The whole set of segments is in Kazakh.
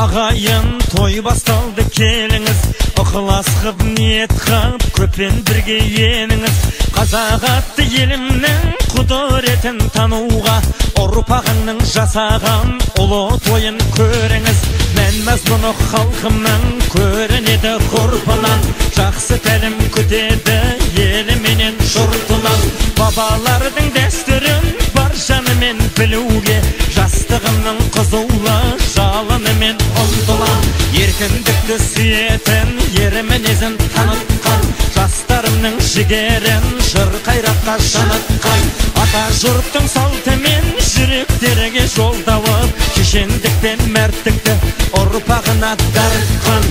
Ağayın toy bastaldı keliniz, ıxlas qıp niyet qıp köpen birge yeniniz. Қазақ атты елімнің құдыретін тануға, ұрпағының жасаған ұлы тойын көріңіз. Мәнмәз бұны халқымның көрінеді ғұрпынан, жақсы тәлім күтеді еліменен жұртынан. Бабалардың дәстүрін бар жанымен білуге, жастығымның қызулы жалынымен ұмтылам. Еркіндікті сүйетін ер мінезін танытқан, жастарымның жігерін жыр қайраққа жанытқан. Ата жұрттың салтымен жүректерге жолдауып, шешендік пен мәрттікті ұрпағына дарытқан.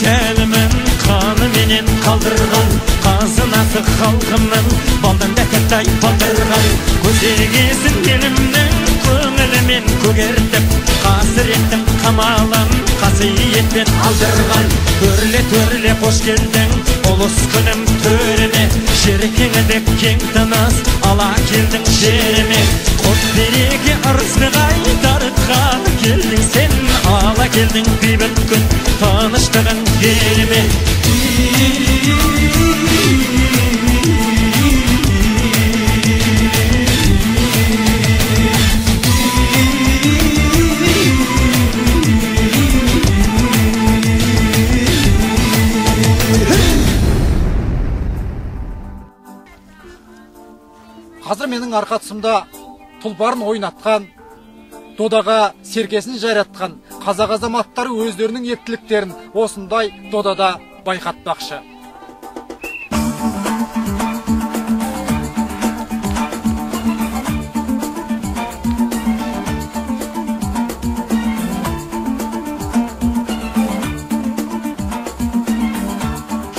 Тәлімін қаныменен қалдырған, қазынасы халқымның балдан дәкеттай батырған. Көзегесін елімнің көңілімен көгертіп, қасіреттің қамалын қасиетпен алдырған. Төрле қош келдің ұлыс күнім төріне, жер кеңідік кең тыныс ала келдің жеріме. Құт береке ырысты дарытқан келдің сен, ала келдің бейбіт күн таныштығын еліме. Қазір менің арқа тұсымда тұлпарын ойнатқан, додаға серкесін жайратқан қазақ азаматтары өздерінің ептіліктерін осындай додада байқатпақшы.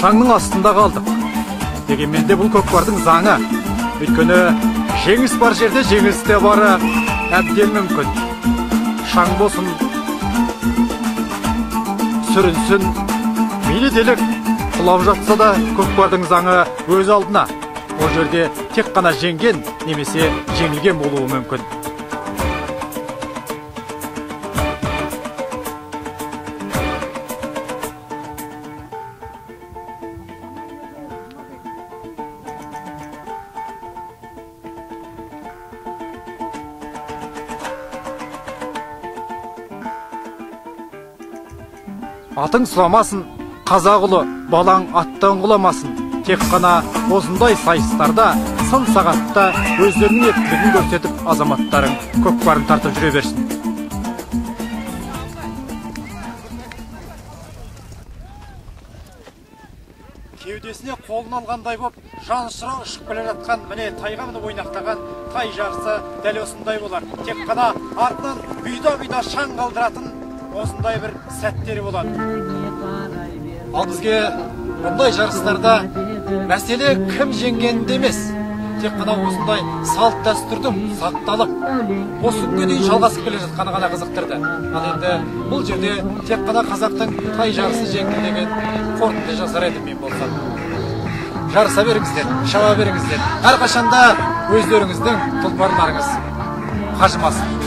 Шаңның астында қалдық. Дегенмен де бұл көкпардың заңы. Өйткені жеңіс бар жерде жеңіс те бары әбден мүмкін. Шаң болсын, сүрінсін, мейлі делік құлап жатса да көкпардың заңы өз алдына. Ол жерде тек қана жеңген немесе жеңілген болуы мүмкін. Атың сұламасын, қазақ ұлы, балаң аттан құламасын. Тек қана осындай сайыстарда, сын сағатта өздерінің ептілігін көрсетіп, азаматтарың көкпарын тартып жүре берсін. Кеудесіне қолын алғандай боп, жан ұшыра ұшып келе жатқан, міне тайға мініп ойнақтаған тай жарысы дәл осындай болар. Тек қана артынан бұйда шаң қалдыратын осындай бір сәттері болады. Ал бізге бұндай жарыстарда мәселе кім жеңгенде емес, тек қана осындай салт дәстүрдің сақталып, осы күнге дейін жалғасып келе жатқаны ғана қызықтырды. Ал енді бұл жерде тек қана қазақтың тай жарысы жеңді деген қорытынды жасар едім мен болсам. Жарыса беріңіздер, шаба беріңіздер. Әрқашанда өздеріңіздің тұлпарларыңыз қажымасын.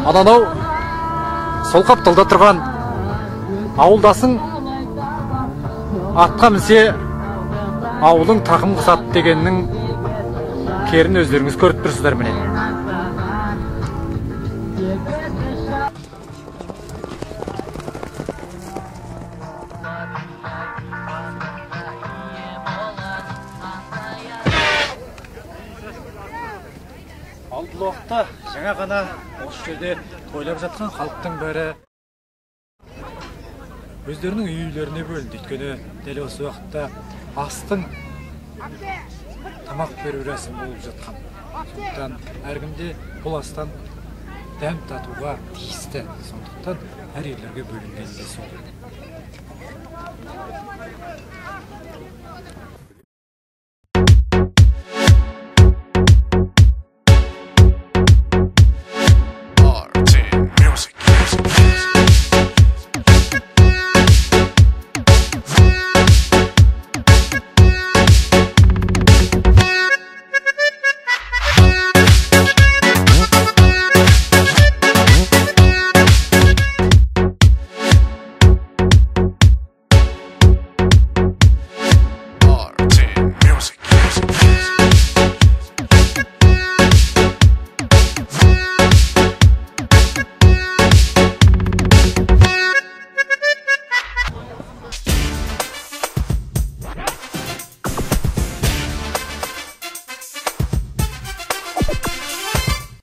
Ананау сол қапталда тұрған ауылдасың атқа мінсе ауылың тақым қысады дегеннің керін өздеріңіз көріп тұрсыздар міне. Ал бұл уақытта жаңа ғана осы жерде тойлап жатқан халықтың бәрі өздерінің үйлеріне бөлінді. Өйткені дәл осы уақытта астың тамақ беру рәсімі болып жатқан. Сондықтан әркімде бұл астан дәм татуға тиісті. Сондықтан әр үйлерге бөлінген де сол.